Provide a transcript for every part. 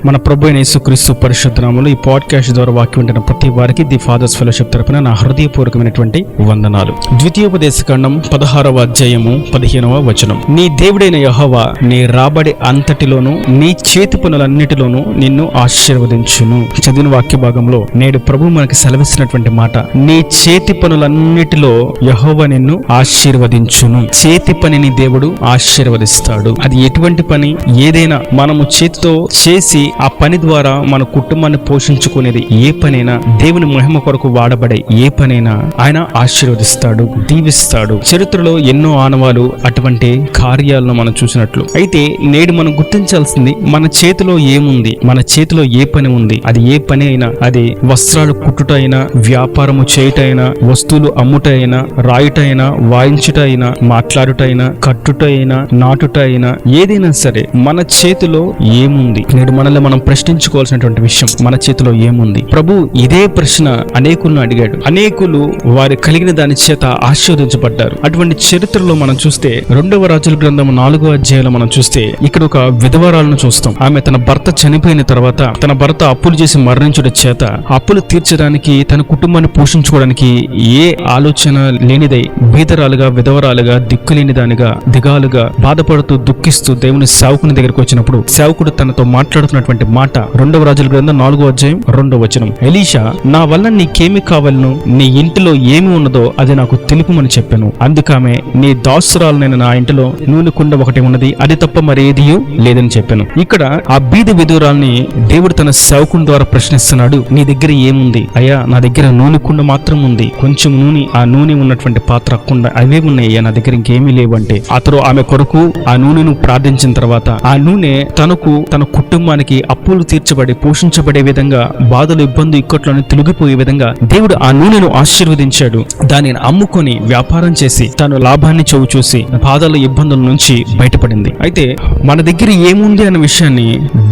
మన ప్రభు అయిన యేసుక్రీస్తు పరిశుద్ధ నామములో ఈ పాడ్కాస్ట్ ద్వారా వాక్యం వింటున్న ప్రతి వారికి ది ఫాదర్స్ ఫెలోషిప్ తరపున నా హృదయపూర్వకమైనటువంటి వందనాలు. ద్వితీయోపదేశకాండం 16వ అధ్యాయము 15వ వచనం. నీ దేవుడైన యెహోవా నీ రాబడి అంతటిలోను నీ చేతి పనులన్నిటిలోనూ నిన్ను ఆశీర్వదించును. చదివిన వాక్య భాగంలో నేడు ప్రభు మనకి సెలవిస్తున్నటువంటి మాట, నీ చేతి పనులన్నిటిలో యెహోవా నిన్ను ఆశీర్వదించును. చేతి పనిని దేవుడు ఆశీర్వదిస్తాడు. అది ఎటువంటి పని? ఏదైనా మనము చేతితో చేసి ఆ పని ద్వారా మన కుటుంబాన్ని పోషించుకునేది ఏ పనైనా, దేవుని మహిమ కొరకు వాడబడే ఏ పనైనా ఆయన ఆశీర్వదిస్తాడు, దీవిస్తాడు. చరిత్రలో ఎన్నో ఆనవాలు అటువంటి కార్యాలను మనం చూసినట్లు. అయితే నేడు మనం గుర్తించాల్సింది, మన చేతిలో ఏముంది, మన చేతిలో ఏ పని ఉంది. అది ఏ పని అయినా, అది వస్త్రాలు కుట్టుట అయినా, వ్యాపారము చేయుట అయినా, వస్తువులు అమ్ముట అయినా, రాయుట అయినా, వాయించుట అయినా, మాట్లాడుట అయినా, కట్టుట అయినా, నాటుట అయినా, ఏదైనా సరే మన చేతిలో ఏముంది? నేడు మనల్ని మనం ప్రశ్నించుకోవాల్సినటువంటి విషయం, మన చేతిలో ఏముంది? ప్రభు ఇదే ప్రశ్న అనేకులను అడిగాడు. అనేకులు వారి కలిగిన దాని చేత ఆశీర్వదించబడ్డారు. అటువంటి చరిత్రలో మనం చూస్తే 2వ రాజుల గ్రంథం 4వ అధ్యాయంలో మనం చూస్తే ఇక్కడ ఒక విధవరాలను చూస్తాం. ఆమె తన భర్త చనిపోయిన తర్వాత తన భర్త అప్పులు చేసి మరణించడం చేత అప్పులు తీర్చడానికి, తన కుటుంబాన్ని పోషించుకోవడానికి ఏ ఆలోచన లేనిదై బీదరాలుగా, విధవరాలుగా, దిక్కులేని దానిగా, దిగాలుగా బాధపడుతూ దుఃఖిస్తూ దేవుని సేవకుని దగ్గరకు వచ్చినప్పుడు సేవకుడు తనతో మాట్లాడుతున్నటువంటి మాట 2వ రాజుల గ్రంథం 4వ అధ్యాయం 2వ వచనం. ఎలీషా, నా వల్ల నీకేమి కావాలను, నీ ఇంటిలో ఏమి ఉన్నదో అది నాకు తెలుపుమని చెప్పాను. అందుకామె, నీ దాసురాలనైన నా ఇంటిలో నూనె కుండ ఒకటి ఉన్నది, అది తప్ప మరేదియూ లేదని చెప్పాను. ఇక్కడ ఆ బీద విధురాల్ని దేవుడు తన సేవకుని ద్వారా ప్రశ్నిస్తున్నాడు, నీ దగ్గర ఏముంది? అయ్యా, నా దగ్గర నూనె కుండ మాత్రం ఉంది, కొంచెం నూనె, ఆ నూనె ఉన్నటువంటి పాత్ర కుండ అవే ఉన్నాయి అయ్యా, నా దగ్గర ఇంకేమీ లేవు అంటే అతడు ఆమె కొరకు ఆ నూనెను ప్రార్థించిన తర్వాత ఆ నూనె తనకు, తన కుటుంబానికి అప్పులు తీర్చబడి పోషించబడే విధంగా, బాధలు, ఇబ్బంది, ఇక్కట్లను తొలగిపోయే విధంగా దేవుడు ఆ నూనెను ఆశీర్వదించాడు. దానిని అమ్ముకొని వ్యాపారం చేసి తను లాభాన్ని చవి చూసి బాధల, ఇబ్బందుల నుంచి బయటపడింది. అయితే మన దగ్గర ఏముంది అన్న విషయాన్ని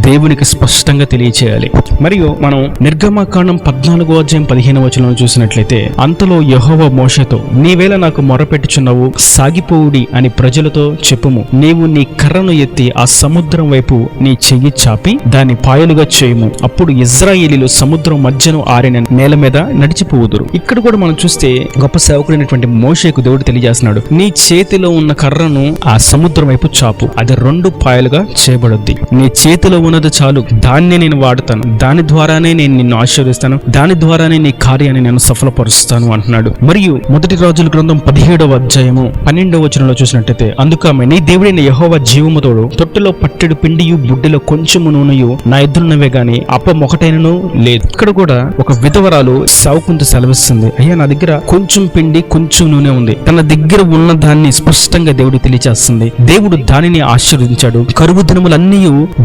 దేవునికి స్పష్టంగా తెలియచేయాలి. మరియు మనం నిర్గమకాండం 14వ అధ్యాయం 15వ వచనం చూసినట్లయితే, అంతలో యెహోవా మోషేతో, నీవేళ నాకు మొరపెట్టుచున్నావు, సాగిపోవుడి అని ప్రజలతో చెప్పుము. నీవు నీ కర్రను ఎత్తి ఆ సముద్రం వైపు నీ చెయ్యి చాపి దాన్ని పాయలుగా చేయము. అప్పుడు ఇజ్రాయేలీలు సముద్రం మధ్యను ఆరిన నేల మీద నడిచిపోవుదురు. ఇక్కడ కూడా మనం చూస్తే గొప్ప సేవకుడైనటువంటి మోషేకు దేవుడు తెలియజేస్తున్నాడు, నీ చేతిలో ఉన్న కర్రను ఆ సముద్రం వైపు చాపు, అది 2 పాయలుగా చేయబడుద్ది. నీ చేతిలో ఉన్నది చాలు, దాన్నే నేను వాడతాను, దాని ద్వారానే నేను నిన్ను ఆశీర్వదిస్తాను, దాని ద్వారానే నీ కార్యాన్ని నేను సఫలపరుస్తాను అంటున్నాడు. మరియు 1వ రాజుల గ్రంథం 17వ అధ్యాయము 12వ వచనంలో చూసినట్టయితే, అందుకామె, నీ దేవుడైన యెహోవా జీవముతోడు తొట్టెలో పట్టెడు పిండియు బుడ్డిలో కొంచెము నూనెయు నా ఎదురున్నవే గాని అప్పం ఒకటైనను లేదు. ఇక్కడ కూడా ఒక విధవరాలు సేవకునితో సెలవిస్తుంది, అయ్యా, నా దగ్గర కొంచెం పిండి, కొంచెం నూనె ఉంది. తన దగ్గర ఉన్న దాన్ని స్పష్టంగా దేవుడు తెలియజేస్తుంది. దేవుడు దానిని ఆశీర్వదించాడు. కరువు దినములన్నీ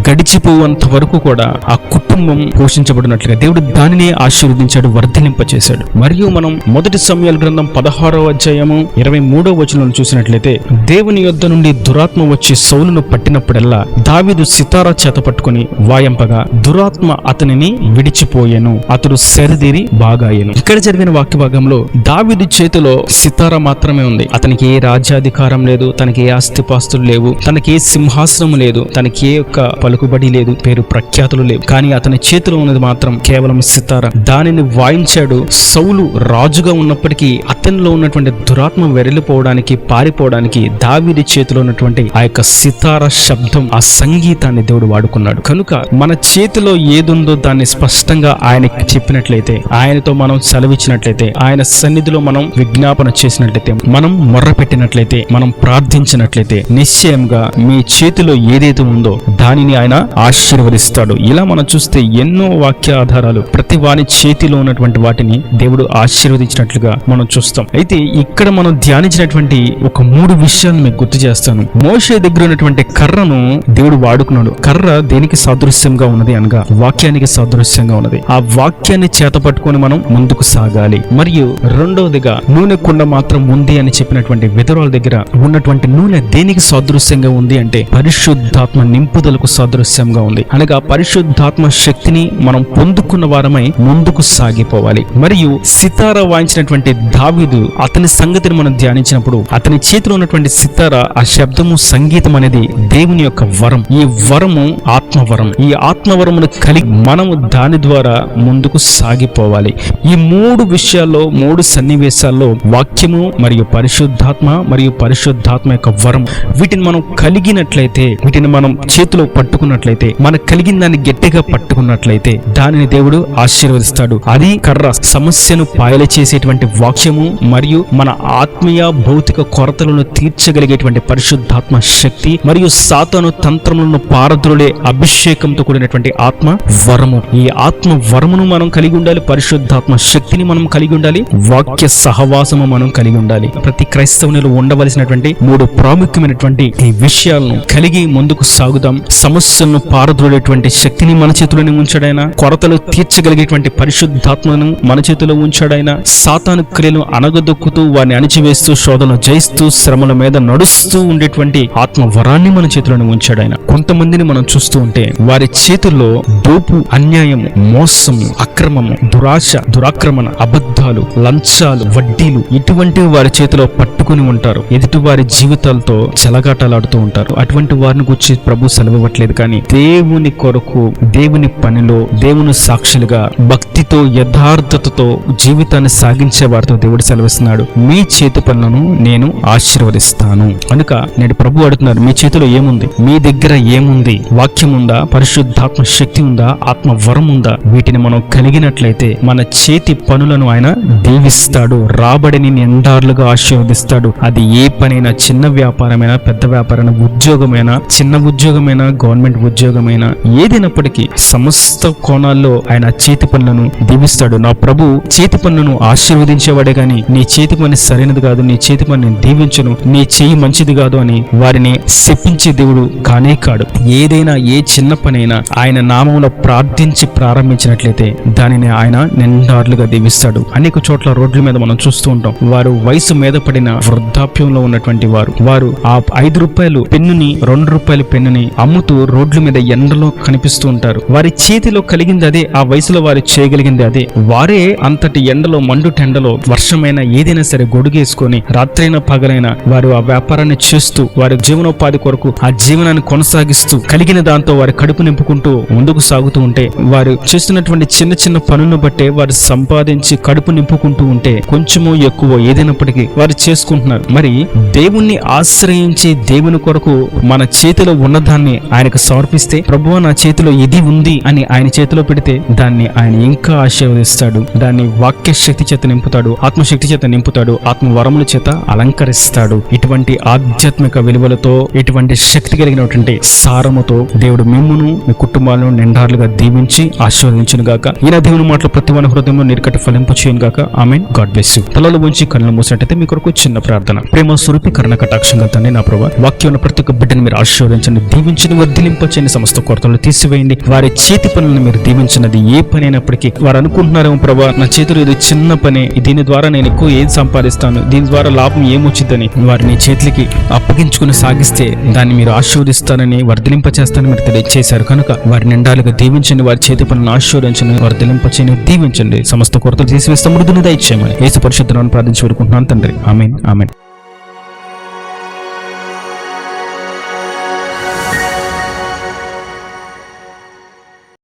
గడిచిపోయేంత వరకు కూడా ఆ కుటుంబం పోషించబడినట్లుగా దేవుడు దానిని ఆశీర్వదించాడు, వర్ధిలింపచేశాడు. మరియు మనం 1 సమూయేలు గ్రంథం 16వ అధ్యాయము 23వ వచనం చూసినట్లయితే, దేవుని యొద్ద నుండి దురాత్మ వచ్చి సౌలును పట్టినప్పుడల్లా దావీదు సితారా చేత పట్టుకుని వాయింపగా దురాత్మ అతనిని విడిచిపోయెను, అతడు సరిదిరి బాగాయెను. ఇక్కడ జరిగిన వాక్య భాగంలో దావీదు చేతిలో సితారా మాత్రమే ఉంది. అతనికి ఏ రాజ్యాధికారం లేదు, తనకి ఏ ఆస్తిపాస్తులు లేవు, తనకి ఏ సింహాసనం లేదు, తనకి ఏ యొక్క పలుకుబడి లేదు, పేరు ప్రఖ్యాతులు లేవు. కానీ అతని చేతిలో ఉన్నది మాత్రం కేవలం సితారా. దానిని వాయించాడు. సౌలు రాజుగా ఉన్నప్పటికీ అతనిలో ఉన్నటువంటి దురాత్మ వెరలిపోవడానికి, పారిపోవడానికి దావీదు చేతిలో ఉన్నటువంటి ఆ యొక్క సితారా శబ్దం, ఆ సంగీతాన్ని దేవుడు వాడుకున్నాడు. కనుక మన చేతిలో ఏదుందో దాన్ని స్పష్టంగా ఆయనకి చెప్పినట్లయితే, ఆయనతో మనం సెలవిచ్చినట్లయితే, ఆయన సన్నిధిలో మనం విజ్ఞాపన చేసినట్లయితే, మనం మొర్ర పెట్టినట్లయితే, మనం ప్రార్థించినట్లయితే, నిశ్చయంగా మీ చేతిలో ఏదైతే ఉందో దానిని ఆయన ఆశీర్వదిస్తాడు. ఇలా మనం చూస్తే ఎన్నో వాక్య ఆధారాలు ప్రతి వాని చేతిలో ఉన్నటువంటి వాటిని దేవుడు ఆశీర్వదించినట్లుగా మనం చూస్తాం. అయితే ఇక్కడ మనం ధ్యానించినటువంటి ఒక 3 విషయాలను మీకు గుర్తు చేస్తాను. మోషే దగ్గర ఉన్నటువంటి కర్రను దేవుడు వాడుకున్నాడు. కర్ర దేనికి సాదృశ్యంగా ఉన్నది అనగా వాక్యానికి సాదృశ్యంగా ఉన్నది. ఆ వాక్యాన్ని చేత పట్టుకొని మనం ముందుకు సాగాలి. మరియు రెండవదిగా నూనె కుండ మాత్రం ఉంది అని చెప్పినటువంటి విధవరాల దగ్గర ఉన్నటువంటి నూనె దేనికి సాదృశ్యంగా ఉంది అంటే పరిశుద్ధాత్మ నింపుదలకు సాదృశ్యంగా ఉంది. అనగా పరిశుద్ధాత్మ శక్తిని మనం పొందుకున్న వారమై ముందుకు సాగిపోవాలి. మరియు సితారా వాయించినటువంటి దావీదు, అతని సంగతిని మనం ధ్యానించినప్పుడు అతని చేతిలో ఉన్నటువంటి సితారా, ఆ శబ్దము, సంగీతం అనేది దేవుని యొక్క వరం. ఈ వరము ఆత్మవరం. ఈ ఆత్మవరమును కలిగి మనము దాని ద్వారా ముందుకు సాగిపోవాలి. ఈ 3 విషయాల్లో 3 సన్నివేశాల్లో వాక్యము మరియు పరిశుద్ధాత్మ యొక్క వరం, వీటిని మనం కలిగినట్లయితే, వీటిని మనం చేతిలో పట్టుకున్నట్లయితే, మనకు కలిగిన దాన్ని గట్టిగా పట్టుకున్నట్లయితే దానిని దేవుడు ఆశీర్వదిస్తాడు. అది కర్ర, సమస్యను పాయలు చేసేటువంటి వాక్యము మరియు మన ఆత్మీయ భౌతిక కొరతలను తీర్చగలిగేటువంటి పరిశుద్ధాత్మ శక్తి మరియు సాతాను తంత్రములను పారద్రోలే అభిషేకంతో కూడినటువంటి ఆత్మ వరము. ఈ ఆత్మ వరమును మనం కలిగి ఉండాలి, పరిశుద్ధాత్మ శక్తిని మనం కలిగి ఉండాలి, వాక్య సహవాసము మనం కలిగి ఉండాలి. ప్రతి క్రైస్తవునిలో ఉండవలసినటువంటి 3 ప్రాముఖ్యమైనటువంటి ఈ విషయాలను కలిగి ముందుకు సాగుదాం. సమస్యలను పారద్రోలేటువంటి శక్తిని మన చేతిలోనే ఉంచాడైనా, కొరతలు తీర్చగలిగేటువంటి పరిశుద్ధాత్మను మన చేతిలో ఉంచాడైనా, సాతాను క్రియలను అనగదొక్కుతూ వారిని అణిచివేస్తూ శోధనలు జయిస్తూ శ్రమల మీద నడుస్తూ ఉండేటువంటి ఆత్మ వరాన్ని మన చేతిలోనే ఉంచాడైనా. కొంతమందిని మనం చూస్తూ ఉంటే వారి చేతుల్లో దోపు, అన్యాయము, మోసము, అక్రమము, దురాశ, దురాక్రమణ, అబద్ధాలు, లంచాలు, వడ్డీలు ఇటువంటివి వారి చేతిలో పట్టుకుని ఉంటారు. ఎదుటి వారి జీవితాలతో చెలగాటలాడుతూ ఉంటారు. అటువంటి వారిని గురించి ప్రభు సెలవివ్వట్లేదు, కానీ దేవుని కొరకు, దేవుని పనిలో, దేవుని సాక్షులుగా భక్తితో, యథార్థతతో జీవితాన్ని సాగించే వారితో దేవుడు సెలవిస్తున్నాడు, మీ చేతి పనులను నేను ఆశీర్వదిస్తాను. కనుక నేడు ప్రభు అడుగుతున్నారు, మీ చేతిలో ఏముంది? మీ దగ్గర ఏముంది? వాక్యం ఉందా? పరిశుద్ధాత్మ శక్తి ఉందా? ఆత్మ వరం ఉందా? వీటిని మనం కలిగినట్లయితే మన చేతి పనులను ఆయన దీవిస్తాడు, రాబడిని నిండార్లుగా ఆశీర్వదిస్తాడు. అది ఏ పనైనా, చిన్న వ్యాపారమైనా, పెద్ద వ్యాపారమైనా, ఉద్యోగమైనా, చిన్న ఉద్యోగమైనా, గవర్నమెంట్ ఉద్యోగమైనా, ఏదైనప్పటికీ సమస్త కోణాల్లో ఆయన చేతి పనులను దీవిస్తాడు. నా ప్రభు చేతి పనులను ఆశీర్వదించేవాడే గాని నీ చేతి పని సరైనది కాదు, నీ చేతి పని దీవించను, నీ చేయి మంచిది కాదు అని వారిని శపించే దేవుడు కానే కాడు. ఏదైనా, ఏ చిన్న పనైనా ఆయన నామంలో ప్రార్థించి ప్రారంభించినట్లయితే దానిని ఆయన నిండార్లుగా దీవిస్తాడు. అనేక చోట్ల రోడ్ల మీద మనం చూస్తూ ఉంటాం, వారు వయసు మీద పడిన వృద్ధాప్యంలో ఉన్నటువంటి వారు ఆ 5 రూపాయలు పెన్నుని, 2 రూపాయల పెన్నుని అమ్ముతూ రోడ్ల మీద ఎండలో కనిపిస్తూ ఉంటారు. వారి చేతిలో కలిగింది అదే, ఆ వయసులో వారు చేయగలిగింది అదే. వారే అంతటి ఎండలో, మండుటెండలో, వర్షమైనా ఏదైనా సరే గొడుగేసుకొని రాత్రైనా పగలైనా వారు ఆ వ్యాపారాన్ని చేస్తూ వారి జీవనోపాధి కొరకు ఆ జీవనాన్ని కొనసాగిస్తూ కలిగిన దాంతో వారి కడుపు నింపుకుంటూ ముందుకు సాగుతూ ఉంటే, వారు చేస్తున్నటువంటి చిన్న చిన్న పనులను బట్టే వారు సంపాదించి కడుపు నింపుకుంటూ ఉంటే, కొంచెమో ఎక్కువ ఏదైనప్పటికీ వారు చేసుకుంటున్నారు. మరి దేవుణ్ణి ఆశ్రయించి దేవుని కొరకు మన చేతిలో ఉన్నదాన్ని ఆయనకు సమర్పిస్తే, ప్రభువా నా చేతిలో ఇది ఉంది అని ఆయన చేతిలో పెడితే దాన్ని ఆయన ఇంకా ఆశీర్వదిస్తాడు. దాన్ని వాక్య శక్తి చేత నింపుతాడు, ఆత్మశక్తి చేత నింపుతాడు, ఆత్మ వరముల చేత అలంకరిస్తాడు. ఇటువంటి ఆధ్యాత్మిక విలువలతో, ఇటువంటి శక్తి కలిగినటువంటి సారముతో దేవుడు మిమ్మును, మీ కుటుంబాలను నిండార్లుగా దీవించి ఆశీర్వదించును గాక. ఈయన దేవుని మాటలు ప్రతి వాని హృదయంలో నీరుకట్టు ఫలింపు చేయను గాక. ఆమేన్. God bless you. తలలు ఉంచి కళ్ళు మూసినట్టయితే మీ కొరకు చిన్న ప్రార్థన. ప్రేమ స్వరూపి కరుణ కటాక్షంగా తండ్రి, నా ప్రభువా వాక్యం ప్రతి ఒక్క బిడ్డను మీరు ఆశీర్వదించండి, దీవించండి, వర్ధిలింపచేయండి, సమస్త కొరతలు తీసివేయండి. వారి చేతి పనులను మీరు దీవించినది ఏ పని అయినప్పటికీ వారు అనుకుంటున్నారేమో ప్రభా, నా చేతిలో ఇది చిన్న పని, దీని ద్వారా నేను ఎక్కువ ఏం సంపాదిస్తాను, దీని ద్వారా లాభం ఏమొచ్చిందని వారిని చేతులకి అప్పగించుకుని సాగిస్తే దాన్ని మీరు ఆశీర్వదిస్తానని, వర్ధిలింపచేస్తానని మీరు తెలియజేశారు. కనుక వారి నిండాలుగా దీవించండి, వారి చేతి పనులను ఆశీర్వదించండి, వర్ధిలింపచేయండి, దీవించండి, సమస్త కొరతలు తీసివేస్తే మృదుని దయచేయమని యేసు పరిశుద్ధ నామమున ప్రార్థించి వేడుకుంటున్నాను తండ్రి. ఆమేన్. ఆమేన్.